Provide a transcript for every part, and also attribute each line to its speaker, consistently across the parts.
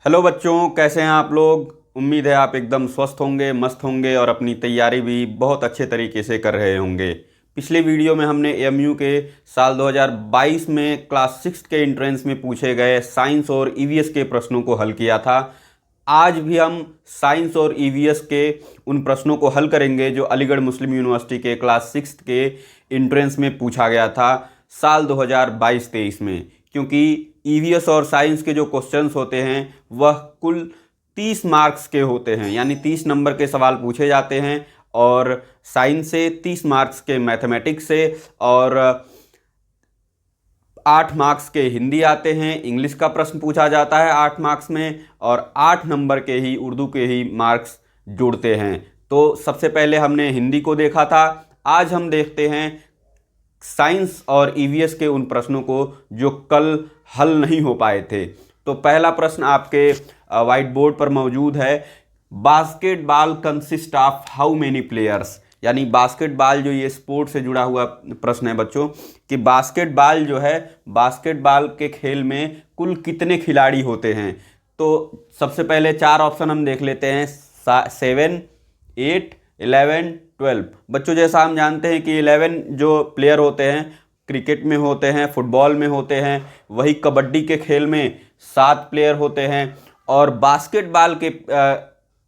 Speaker 1: Hello बच्चों, कैसे हैं आप लोग। उम्मीद है आप एकदम स्वस्थ होंगे, मस्त होंगे और अपनी तैयारी भी बहुत अच्छे तरीके से कर रहे होंगे। पिछले वीडियो में हमने एएमयू के साल 2022 में क्लास 6 के एंट्रेंस में पूछे गए साइंस और ईवीएस के प्रश्नों को हल किया था। आज भी हम साइंस और ईवीएस के उन प्रश्नों को हल करेंगे जो अलीगढ़ मुस्लिम यूनिवर्सिटी के क्लास 6 के एंट्रेंस में पूछा गया था साल 2022-23 में। क्योंकि ईवीएस और साइंस के जो क्वेश्चंस होते हैं वह कुल 30 मार्क्स के होते हैं, यानी 30 नंबर के सवाल पूछे जाते हैं। और साइंस से 30 मार्क्स के, मैथमेटिक्स से और 8 मार्क्स के हिंदी आते हैं। इंग्लिश का प्रश्न पूछा जाता है 8 मार्क्स में और 8 नंबर के ही उर्दू के ही मार्क्स जुड़ते हैं। तो सबसे पहले हमने हिंदी को देखा था, आज हम देखते हैं साइंस और ईवीएस के उन प्रश्नों को जो कल हल नहीं हो पाए थे। तो पहला प्रश्न आपके व्हाइट बोर्ड पर मौजूद है। Basketball consist of how many players, यानी बास्केटबॉल जो ये स्पोर्ट से जुड़ा हुआ प्रश्न है बच्चों, कि बास्केटबॉल जो है, बास्केटबॉल के खेल में कुल कितने खिलाड़ी होते हैं। तो सबसे पहले 4 ऑप्शन हम देख लेते हैं, 7, 8, 11, 12। बच्चों जैसा हम जानते हैं कि 11 जो प्लेयर होते हैं क्रिकेट में होते हैं, फुटबॉल में होते हैं, वही कबड्डी के खेल में 7 प्लेयर होते हैं और बास्केटबॉल के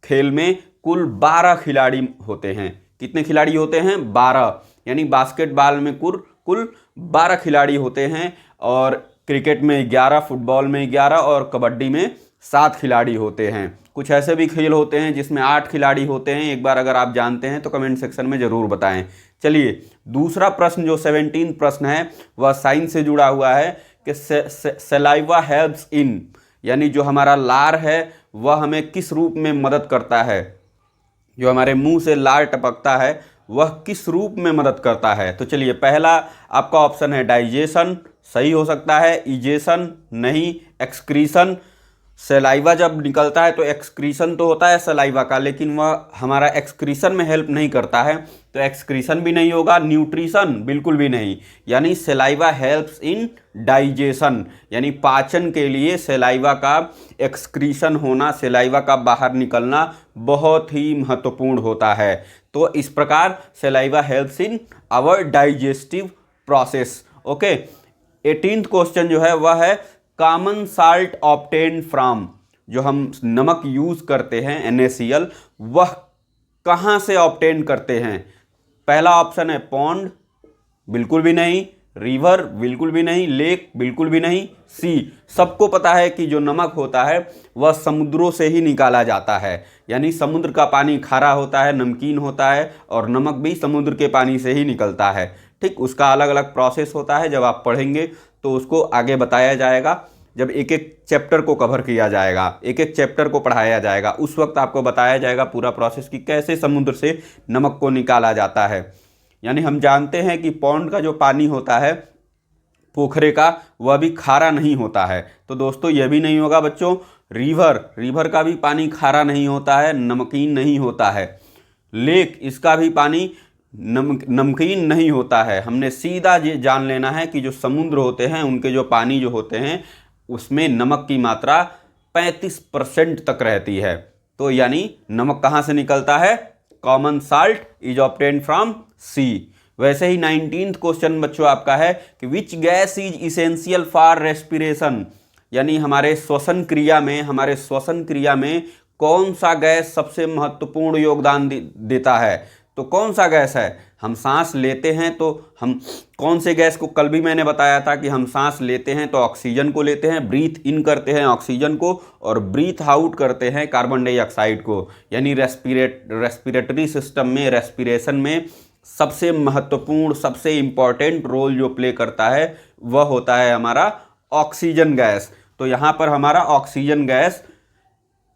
Speaker 1: खेल में कुल 12 खिलाड़ी होते हैं। कितने खिलाड़ी होते हैं? 12। यानी बास्केटबॉल में कुल 12 खिलाड़ी होते हैं और क्रिकेट में 11, फुटबॉल में 11 और कबड्डी में 7 खिलाड़ी होते हैं। कुछ ऐसे भी खेल होते हैं जिसमें 8 खिलाड़ी होते हैं। एक बार अगर आप जानते हैं तो कमेंट सेक्शन में ज़रूर बताएं। चलिए, दूसरा प्रश्न जो 17 प्रश्न है वह साइंस से जुड़ा हुआ है कि सलाइवा हेल्प्स इन, यानी जो हमारा लार है वह हमें किस रूप में मदद करता है। जो हमारे मुंह से लार टपकता है वह किस रूप में मदद करता है। तो चलिए, पहला आपका ऑप्शन है डाइजेशन, सही हो सकता है। इजेशन नहीं, एक्सक्रीशन। सलाइवा जब निकलता है तो एक्सक्रीशन तो होता है सलाइवा का, लेकिन वह हमारा एक्सक्रीशन में हेल्प नहीं करता है, तो एक्सक्रीशन भी नहीं होगा। न्यूट्रिशन बिल्कुल भी नहीं, यानी सलाइवा हेल्प्स इन डाइजेशन, यानी पाचन के लिए सलाइवा का एक्सक्रीशन होना, सलाइवा का बाहर निकलना बहुत ही महत्वपूर्ण होता है। तो इस प्रकार saliva helps in our digestive process. Okay, 18th question जो है वह है कॉमन साल्ट ऑब्टेन फ्रॉम, जो हम नमक यूज करते हैं NaCl, वह कहाँ से ऑब्टेन करते हैं। पहला ऑप्शन है पॉन्ड, बिल्कुल भी नहीं। रिवर, बिल्कुल भी नहीं। लेक, बिल्कुल भी नहीं। सी, सबको पता है कि जो नमक होता है वह समुद्रों से ही निकाला जाता है, यानी समुद्र का पानी खारा होता है, नमकीन होता है और नमक भी समुद्र के पानी से ही निकलता है। ठीक, उसका अलग अलग प्रोसेस होता है, जब आप पढ़ेंगे तो उसको आगे बताया जाएगा। जब एक एक चैप्टर को कवर किया जाएगा, एक एक चैप्टर को पढ़ाया जाएगा, उस वक्त आपको बताया जाएगा पूरा प्रोसेस कि कैसे समुद्र से नमक को निकाला जाता है। यानी हम जानते हैं कि पॉन्ड का जो पानी होता है, पोखरे का, वह भी खारा नहीं होता है। तो दोस्तों यह भी नहीं होगा बच्चों। रिवर का भी पानी खारा नहीं होता है, नमकीन नहीं होता है। लेक, इसका भी पानी नमकीन नहीं होता है। हमने सीधा ये जान लेना है कि जो समुद्र होते हैं उनके जो पानी जो होते हैं उसमें नमक की मात्रा 35% तक रहती है। तो यानी नमक कहाँ से निकलता है? Common salt is obtained from sea. वैसे ही 19th क्वेश्चन बच्चों आपका है कि which gas is essential for respiration, यानी हमारे श्वसन क्रिया में कौन सा गैस सबसे महत्वपूर्ण योगदान देता है। तो कौन सा गैस है? हम सांस लेते हैं तो हम कौन से गैस को, कल भी मैंने बताया था कि हम सांस लेते हैं तो ऑक्सीजन को लेते हैं, ब्रीथ इन करते हैं ऑक्सीजन को और ब्रीथ आउट करते हैं कार्बन डाइऑक्साइड को। यानी रेस्पिरेटरी सिस्टम में, रेस्पिरेशन में सबसे महत्वपूर्ण, सबसे इम्पॉर्टेंट रोल जो प्ले करता है वह होता है हमारा ऑक्सीजन गैस। तो यहाँ पर हमारा ऑक्सीजन गैस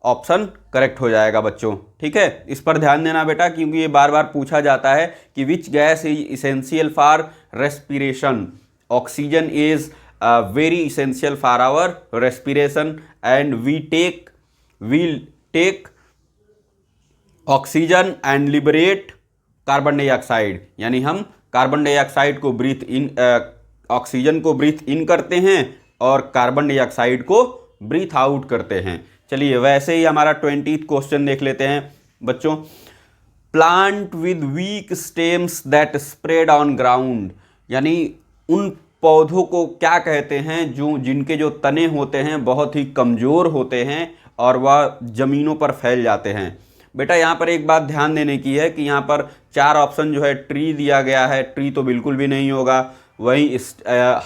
Speaker 1: ऑप्शन करेक्ट हो जाएगा बच्चों। ठीक है, इस पर ध्यान देना बेटा, क्योंकि ये बार बार पूछा जाता है कि which gas is essential for respiration. Oxygen is very essential for our respiration and we take oxygen and liberate carbon dioxide, यानी हम कार्बन डाइऑक्साइड को ऑक्सीजन को ब्रीथ इन करते हैं और कार्बन डाइऑक्साइड को ब्रीथ आउट करते हैं। चलिए वैसे ही हमारा 20th क्वेश्चन देख लेते हैं बच्चों। Plant with weak stems that spread on ground, यानी उन पौधों को क्या कहते हैं जो जिनके जो तने होते हैं बहुत ही कमज़ोर होते हैं और वह ज़मीनों पर फैल जाते हैं। बेटा यहाँ पर एक बात ध्यान देने की है कि यहाँ पर 4 ऑप्शन जो है ट्री दिया गया है, ट्री तो बिल्कुल भी नहीं होगा। वहीं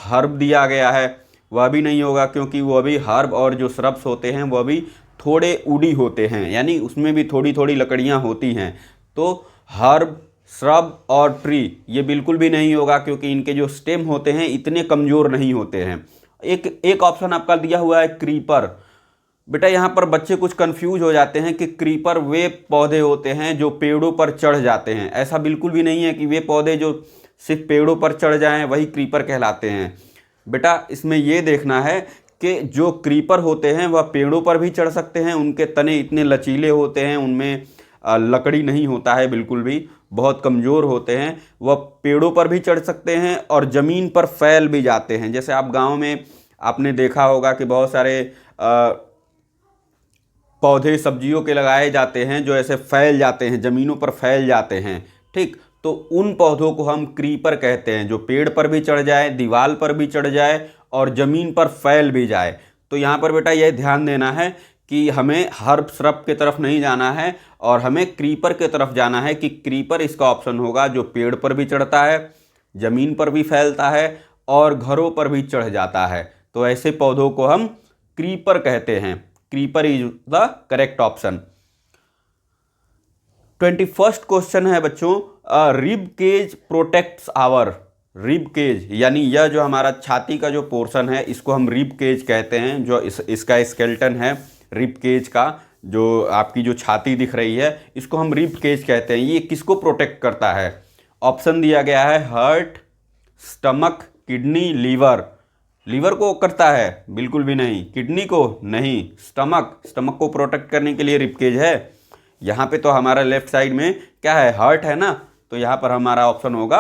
Speaker 1: हर्ब दिया गया है, वह भी नहीं होगा, क्योंकि वह भी हर्ब और जो श्रब्स होते हैं वह भी थोड़े उड़ी होते हैं, यानी उसमें भी थोड़ी थोड़ी लकड़ियाँ होती हैं। तो हर्ब, श्रब और ट्री ये बिल्कुल भी नहीं होगा, क्योंकि इनके जो स्टेम होते हैं इतने कमज़ोर नहीं होते हैं। एक ऑप्शन आपका दिया हुआ है क्रीपर। बेटा यहाँ पर बच्चे कुछ कंफ्यूज हो जाते हैं कि क्रीपर वे पौधे होते हैं जो पेड़ों पर चढ़ जाते हैं। ऐसा बिल्कुल भी नहीं है कि वे पौधे जो सिर्फ पेड़ों पर चढ़ जाएं वही क्रीपर कहलाते हैं। बेटा इसमें ये देखना है कि जो क्रीपर होते हैं वह पेड़ों पर भी चढ़ सकते हैं, उनके तने इतने लचीले होते हैं, उनमें लकड़ी नहीं होता है बिल्कुल भी, बहुत कमज़ोर होते हैं, वह पेड़ों पर भी चढ़ सकते हैं और ज़मीन पर फैल भी जाते हैं। जैसे आप गांव में आपने देखा होगा कि बहुत सारे पौधे सब्जियों के लगाए जाते हैं जो ऐसे फैल जाते हैं, ज़मीनों पर फैल जाते हैं, ठीक। तो उन पौधों को हम क्रीपर कहते हैं, जो पेड़ पर भी चढ़ जाए, दीवार पर भी चढ़ जाए और ज़मीन पर फैल भी जाए। तो यहाँ पर बेटा यह ध्यान देना है कि हमें हर्ब श्रब की तरफ नहीं जाना है और हमें क्रीपर की तरफ जाना है, कि क्रीपर इसका ऑप्शन होगा जो पेड़ पर भी चढ़ता है, ज़मीन पर भी फैलता है और घरों पर भी चढ़ जाता है। तो ऐसे पौधों को हम क्रीपर कहते हैं। Creeper is the correct option. 21st question है बच्चों, rib cage protects our. Rib cage यानी यह जो हमारा छाती का जो पोर्शन है इसको हम रिब केज कहते हैं। जो इसका स्केलेटन है रिब केज का, जो आपकी जो छाती दिख रही है इसको हम रिब केज कहते हैं। ये किसको प्रोटेक्ट करता है? ऑप्शन दिया गया है heart, stomach, kidney, liver. Liver को करता है? बिल्कुल भी नहीं। किडनी को? नहीं। स्टमक को प्रोटेक्ट करने के लिए रिब केज है। यहाँ पे तो हमारा लेफ्ट साइड में क्या है? हार्ट है ना, तो यहाँ पर हमारा ऑप्शन होगा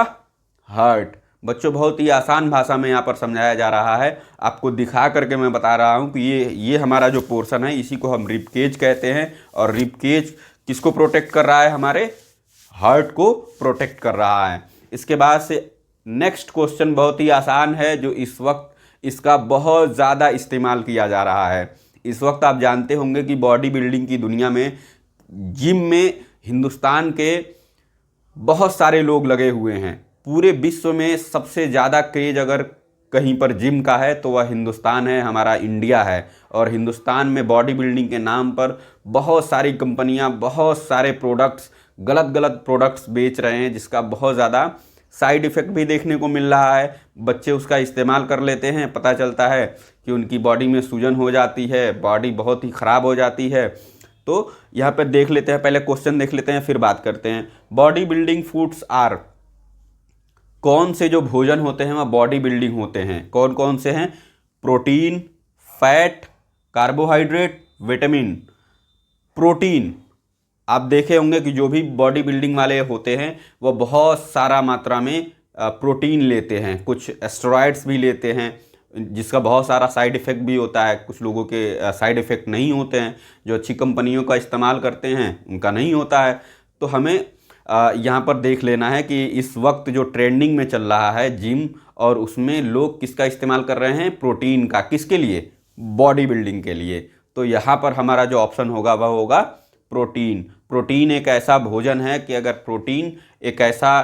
Speaker 1: हार्ट। बच्चों बहुत ही आसान भाषा में यहाँ पर समझाया जा रहा है, आपको दिखा करके मैं बता रहा हूँ कि ये हमारा जो पोर्शन है इसी को हम रिब केज कहते हैं। और रिब केज किसको प्रोटेक्ट कर रहा है? हमारे हार्ट को प्रोटेक्ट कर रहा है। इसके बाद से नेक्स्ट क्वेश्चन बहुत ही आसान है, जो इस वक्त इसका बहुत ज़्यादा इस्तेमाल किया जा रहा है। इस वक्त आप जानते होंगे कि बॉडी बिल्डिंग की दुनिया में जिम में हिंदुस्तान के बहुत सारे लोग लगे हुए हैं। पूरे विश्व में सबसे ज़्यादा क्रेज अगर कहीं पर जिम का है तो वह हिंदुस्तान है, हमारा इंडिया है। और हिंदुस्तान में बॉडी बिल्डिंग के नाम पर बहुत सारी कंपनियां बहुत सारे प्रोडक्ट्स, गलत प्रोडक्ट्स बेच रहे हैं, जिसका बहुत ज़्यादा साइड इफ़ेक्ट भी देखने को मिल रहा है। बच्चे उसका इस्तेमाल कर लेते हैं, पता चलता है कि उनकी बॉडी में सूजन हो जाती है, बॉडी बहुत ही ख़राब हो जाती है। तो यहाँ पर देख लेते हैं, पहले क्वेश्चन देख लेते हैं फिर बात करते हैं। बॉडी बिल्डिंग फूड्स आर, कौन से जो भोजन होते हैं वह बॉडी बिल्डिंग होते हैं? कौन कौन से हैं? Protein, fat, carbohydrate, vitamin. Protein, आप देखे होंगे कि जो भी बॉडी बिल्डिंग वाले होते हैं वह बहुत सारा मात्रा में प्रोटीन लेते हैं, कुछ एस्टेरॉइड्स भी लेते हैं, जिसका बहुत सारा साइड इफ़ेक्ट भी होता है। कुछ लोगों के साइड इफ़ेक्ट नहीं होते हैं, जो अच्छी कंपनियों का इस्तेमाल करते हैं उनका नहीं होता है। तो हमें यहाँ पर देख लेना है कि इस वक्त जो ट्रेंडिंग में चल रहा है जिम, और उसमें लोग किसका इस्तेमाल कर रहे हैं? प्रोटीन का। किसके लिए? बॉडी बिल्डिंग के लिए। तो यहाँ पर हमारा जो ऑप्शन होगा वह होगा प्रोटीन। प्रोटीन एक ऐसा भोजन है कि अगर प्रोटीन एक ऐसा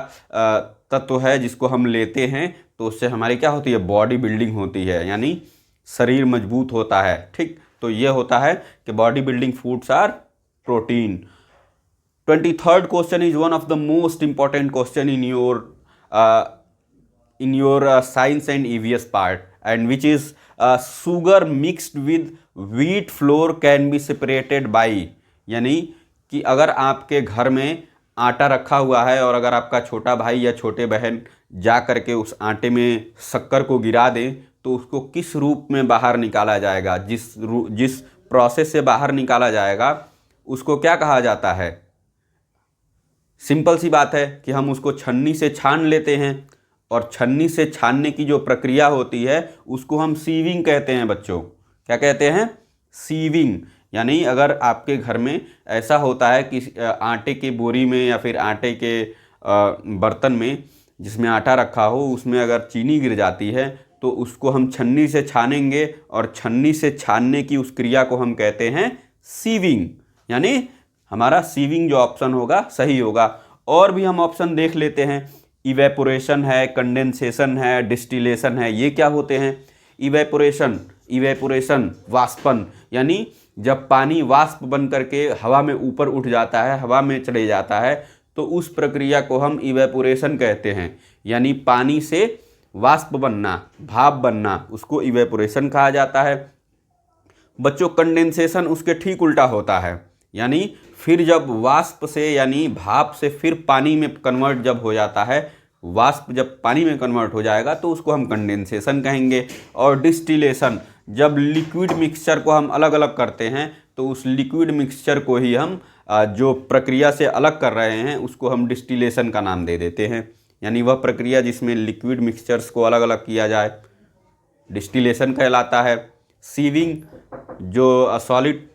Speaker 1: तत्व है जिसको हम लेते हैं तो उससे हमारी क्या होती है? बॉडी बिल्डिंग होती है, यानी शरीर मजबूत होता है, ठीक। तो ये होता है कि body building foods are protein. 23rd question is one of the most important question in your science and EVS part, and which is sugar mixed with wheat flour can be separated by. यानी कि अगर आपके घर में आटा रखा हुआ है और अगर आपका छोटा भाई या छोटे बहन जा करके उस आटे में शक्कर को गिरा दें तो उसको किस रूप में बाहर निकाला जाएगा? जिस प्रोसेस से बाहर निकाला जाएगा उसको क्या कहा जाता है? सिंपल सी बात है कि हम उसको छन्नी से छान लेते हैं, और छन्नी से छानने की जो प्रक्रिया होती है उसको हम सीविंग कहते हैं बच्चों। क्या कहते हैं? सीविंग। यानी अगर आपके घर में ऐसा होता है कि आटे की बोरी में या फिर आटे के बर्तन में जिसमें आटा रखा हो उसमें अगर चीनी गिर जाती है तो उसको हम छन्नी से छानेंगे और छन्नी से छानने की उस क्रिया को हम कहते हैं सीविंग। यानी हमारा सीविंग जो ऑप्शन होगा सही होगा। और भी हम ऑप्शन देख लेते हैं। इवेपोरेशन है, कंडेंसेशन है, डिस्टिलेशन है। ये क्या होते हैं? इवेपोरेशन वाष्पन, यानी जब पानी वाष्प बन करके हवा में ऊपर उठ जाता है, हवा में चले जाता है, तो उस प्रक्रिया को हम इवेपोरेशन कहते हैं। यानी पानी से वाष्प बनना, भाप बनना, उसको इवेपोरेशन कहा जाता है। बच्चों, कंडेंसेशन उसके ठीक उल्टा होता है। यानी फिर जब वाष्प से यानी भाप से फिर पानी में कन्वर्ट जब हो जाता है, वाष्प जब पानी में कन्वर्ट हो जाएगा तो उसको हम कंडेंसेशन कहेंगे। और डिस्टिलेशन, जब लिक्विड मिक्सचर को हम अलग अलग करते हैं तो उस लिक्विड मिक्सचर को ही हम जो प्रक्रिया से अलग कर रहे हैं उसको हम डिस्टिलेशन का नाम दे देते हैं। यानी वह प्रक्रिया जिसमें लिक्विड मिक्सचर्स को अलग अलग किया जाए डिस्टिलेशन कहलाता है। सीविंग, जो सॉलिड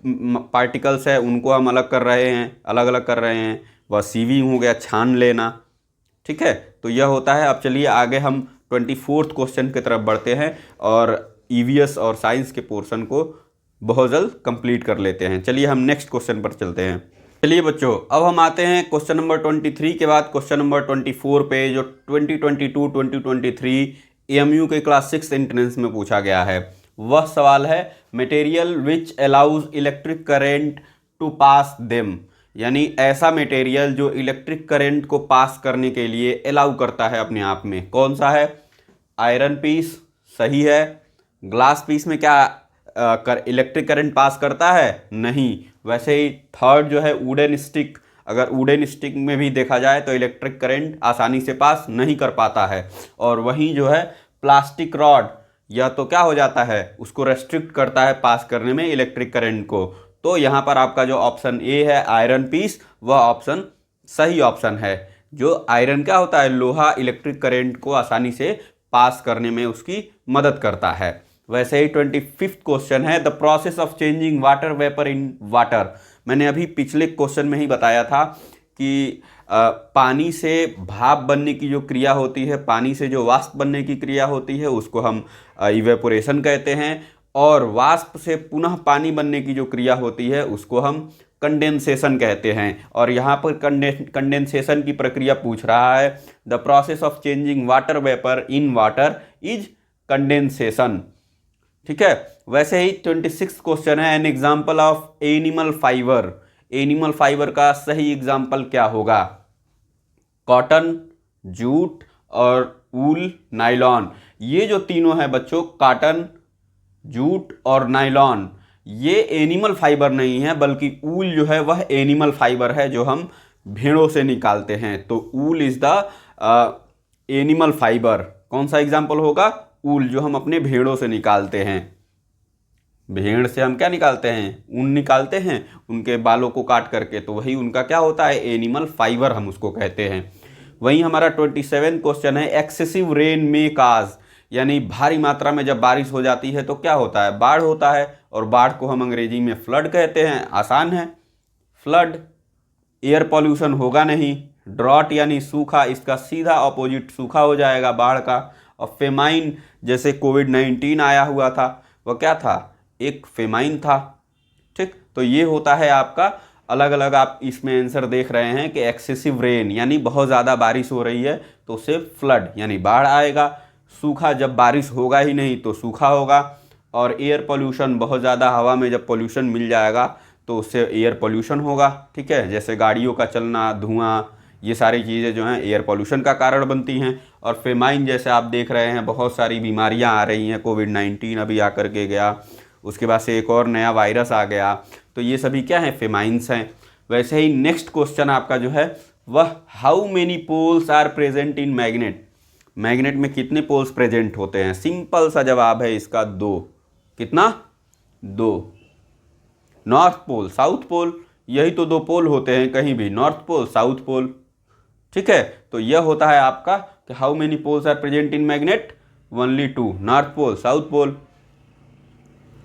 Speaker 1: पार्टिकल्स है उनको हम अलग अलग कर रहे हैं, वह सीविंग हो गया, छान लेना। ठीक है, तो यह होता है। अब चलिए आगे हम 24th क्वेश्चन की तरफ बढ़ते हैं और ईवीएस और साइंस के पोर्शन को बहुत जल्द कंप्लीट कर लेते हैं। चलिए हम नेक्स्ट क्वेश्चन पर चलते हैं। चलिए बच्चों, अब हम आते हैं क्वेश्चन नंबर 23 के बाद क्वेश्चन नंबर 24 पे, जो 2022-2023 एएमयू के क्लास 6 एंट्रेंस में पूछा गया है। वह सवाल है material which allows electric current to pass them. यानी ऐसा मटेरियल जो इलेक्ट्रिक करंट को पास करने के लिए अलाउ करता है अपने आप में, कौन सा है? आयरन पीस सही है। ग्लास पीस में क्या इलेक्ट्रिक करंट पास करता है? नहीं। वैसे ही थर्ड जो है वुडन स्टिक, अगर वुडन स्टिक में भी देखा जाए तो इलेक्ट्रिक करंट आसानी से पास नहीं कर पाता है। और वहीं जो है प्लास्टिक रॉड, या तो क्या हो जाता है, उसको रेस्ट्रिक्ट करता है पास करने में इलेक्ट्रिक करंट को। तो यहाँ पर आपका जो ऑप्शन ए है आयरन पीस, वह ऑप्शन सही ऑप्शन है। जो आयरन क्या होता है? लोहा इलेक्ट्रिक करंट को आसानी से पास करने में उसकी मदद करता है। वैसे ही 25th क्वेश्चन है the process of changing water vapour in water. मैंने अभी पिछले क्वेश्चन में ही बताया था कि पानी से भाप बनने की जो क्रिया होती है, पानी से जो वाष्प बनने की क्रिया होती है, उसको हम इवेपोरेशन कहते हैं। और वाष्प से पुनः पानी बनने की जो क्रिया होती है उसको हम कंडेंसेशन कहते हैं। और यहाँ पर कंडेंसेशन की प्रक्रिया पूछ रहा है। The process of changing water vapour in water is condensation. ठीक है। वैसे ही 26th क्वेश्चन है an example of animal fibre. Animal fibre का सही एग्जाम्पल क्या होगा? कॉटन, जूट और वूल, नायलॉन। ये जो तीनों है बच्चों, कॉटन, जूट और नायलॉन, ये एनिमल फाइबर नहीं है, बल्कि ऊल जो है वह एनिमल फाइबर है जो हम भेड़ों से निकालते हैं। तो ऊल इज द एनिमल फाइबर। कौन सा एग्जाम्पल होगा? ऊल, जो हम अपने भेड़ों से निकालते हैं। भेड़ से हम क्या निकालते हैं? ऊन निकालते हैं उनके बालों को काट करके, तो वही उनका क्या होता है? एनिमल फाइबर हम उसको कहते हैं। वहीं हमारा 27 क्वेश्चन है एक्सेसिव रेन मे काज। यानी भारी मात्रा में जब बारिश हो जाती है तो क्या होता है? बाढ़ होता है। और बाढ़ को हम अंग्रेजी में फ्लड कहते हैं। आसान है, फ्लड। एयर पॉल्यूशन होगा नहीं। ड्रॉट यानी सूखा, इसका सीधा ऑपोजिट सूखा हो जाएगा बाढ़ का। और फेमाइन, जैसे कोविड-19 आया हुआ था, वह क्या था? एक फेमाइन था। ठीक, तो ये होता है आपका अलग अलग। आप इसमें आंसर देख रहे हैं कि एक्सेसिव रेन यानी बहुत ज़्यादा बारिश हो रही है तो उससे फ्लड यानी बाढ़ आएगा। सूखा, जब बारिश होगा ही नहीं तो सूखा होगा। और एयर पोल्यूशन, बहुत ज़्यादा हवा में जब पोल्यूशन मिल जाएगा तो उससे एयर पोल्यूशन होगा। ठीक है, जैसे गाड़ियों का चलना, धुआं, ये सारी चीज़ें जो हैं एयर पोल्यूशन का कारण बनती हैं। और फेमाइन, जैसे आप देख रहे हैं बहुत सारी बीमारियां आ रही हैं। कोविड-19 अभी आकर के गया, उसके बाद से एक और नया वायरस आ गया, तो ये सभी क्या हैं? फेमाइंस हैं। वैसे ही नेक्स्ट क्वेश्चन आपका जो है वह how many poles are present in magnet. Magnet में कितने पोल्स प्रेजेंट होते हैं? सिंपल सा जवाब है इसका 2। कितना? 2। नॉर्थ पोल, साउथ पोल, यही तो 2 पोल होते हैं कहीं भी, नॉर्थ पोल, साउथ पोल। ठीक है, तो यह होता है आपका कि how many poles are present in magnet? Only 2, north pole, south pole.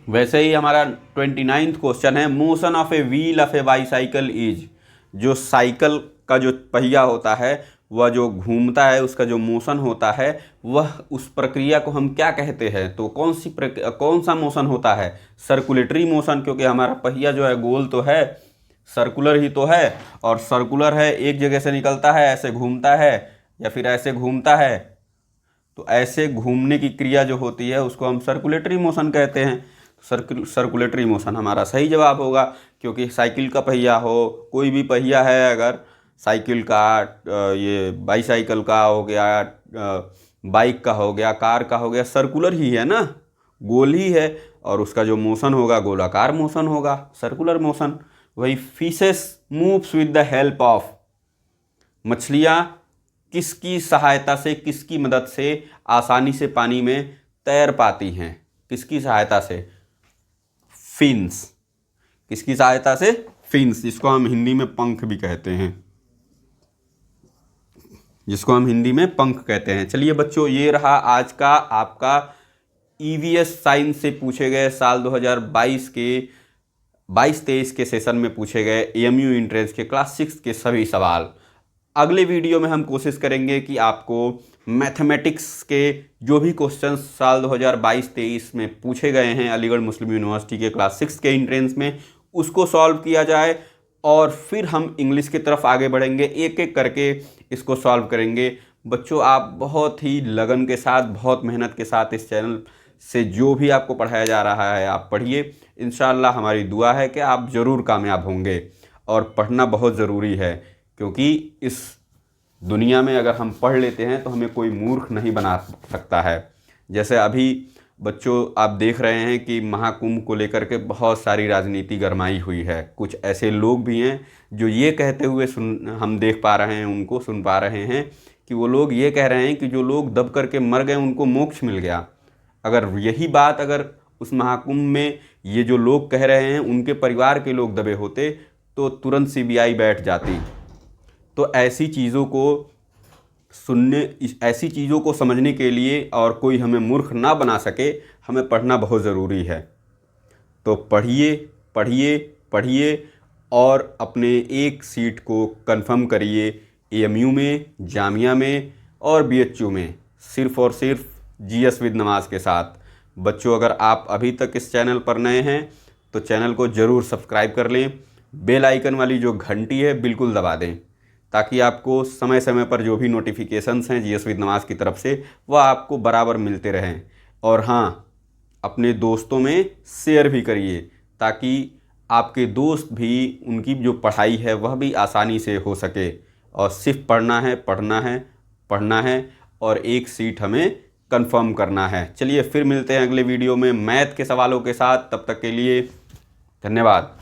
Speaker 1: वैसे ही हमारा 29वां क्वेश्चन है, motion of a wheel of a bicycle is, जो साइकिल का जो पहिया होता है वह जो घूमता है उसका जो मोशन होता है वह उस प्रक्रिया को हम क्या कहते हैं? तो कौन सा मोशन होता है? सर्कुलेटरी मोशन, क्योंकि हमारा पहिया जो है गोल तो है, सर्कुलर ही तो है, और सर्कुलर है, एक जगह से निकलता है ऐसे घूमता है या फिर ऐसे घूमता है, तो ऐसे घूमने की क्रिया जो होती है उसको हम सर्कुलेटरी मोशन कहते हैं। सर्कुलेटरी मोशन हमारा सही जवाब होगा, क्योंकि साइकिल का पहिया हो, कोई भी पहिया है, अगर साइकिल का, ये बाईसाइकिल का हो गया, बाइक का हो गया, कार का हो गया, सर्कुलर ही है ना, गोल ही है, और उसका जो मोशन होगा गोलाकार मोशन होगा, सर्कुलर मोशन। वही fishes moves with the help of, मछलियाँ किसकी सहायता से, किसकी मदद से आसानी से पानी में तैर पाती हैं? किसकी सहायता से? फिन्स। किसकी सहायता से? फिन्स, जिसको हम हिंदी में पंख भी कहते हैं, जिसको हम हिंदी में पंख कहते हैं। चलिए बच्चों, ये रहा आज का आपका ईवीएस साइंस से पूछे गए साल 2022 के 22-23 के सेशन में पूछे गए एएमयू एंट्रेंस के क्लास 6 के सभी सवाल। अगले वीडियो में हम कोशिश करेंगे कि आपको मैथमेटिक्स के जो भी क्वेश्चन साल 2022-23 में पूछे गए हैं अलीगढ़ मुस्लिम यूनिवर्सिटी के क्लास 6 के एंट्रेंस में, उसको सॉल्व किया जाए, और फिर हम इंग्लिश की तरफ आगे बढ़ेंगे, एक एक करके इसको सॉल्व करेंगे। बच्चों, आप बहुत ही लगन के साथ, बहुत मेहनत के साथ इस चैनल से जो भी आपको पढ़ाया जा रहा है आप पढ़िए। इंशाअल्लाह हमारी दुआ है कि आप ज़रूर कामयाब होंगे, और पढ़ना बहुत ज़रूरी है, क्योंकि इस दुनिया में अगर हम पढ़ लेते हैं तो हमें कोई मूर्ख नहीं बना सकता है। जैसे अभी बच्चों आप देख रहे हैं कि महाकुंभ को लेकर के बहुत सारी राजनीति गरमाई हुई है। कुछ ऐसे लोग भी हैं जो ये कहते हुए हम देख पा रहे हैं, उनको सुन पा रहे हैं कि वो लोग ये कह रहे हैं कि जो लोग दब करके मर गए उनको मोक्ष मिल गया। अगर यही बात अगर उस महाकुंभ में ये जो लोग कह रहे हैं उनके परिवार के लोग दबे होते तो तुरंत सीबीआई बैठ जाती। तो ऐसी चीज़ों को ऐसी चीज़ों को समझने के लिए और कोई हमें मूर्ख ना बना सके, हमें पढ़ना बहुत ज़रूरी है। तो पढ़िए पढ़िए पढ़िए, और अपने एक सीट को कंफर्म करिए एएमयू में, जामिया में और बीएचयू में, सिर्फ़ और सिर्फ जीएस विद नमाज के साथ। बच्चों, अगर आप अभी तक इस चैनल पर नए हैं तो चैनल को ज़रूर सब्सक्राइब कर लें, बेल आइकन वाली जो घंटी है बिल्कुल दबा दें, ताकि आपको समय समय पर जो भी नोटिफिकेशंस हैं जीएस विद नमाज की तरफ से वह आपको बराबर मिलते रहें। और हाँ, अपने दोस्तों में शेयर भी करिए, ताकि आपके दोस्त भी, उनकी जो पढ़ाई है वह भी आसानी से हो सके। और सिर्फ पढ़ना है, पढ़ना है, पढ़ना है, और एक सीट हमें कंफर्म करना है। चलिए फिर मिलते हैं अगले वीडियो में मैथ के सवालों के साथ। तब तक के लिए धन्यवाद।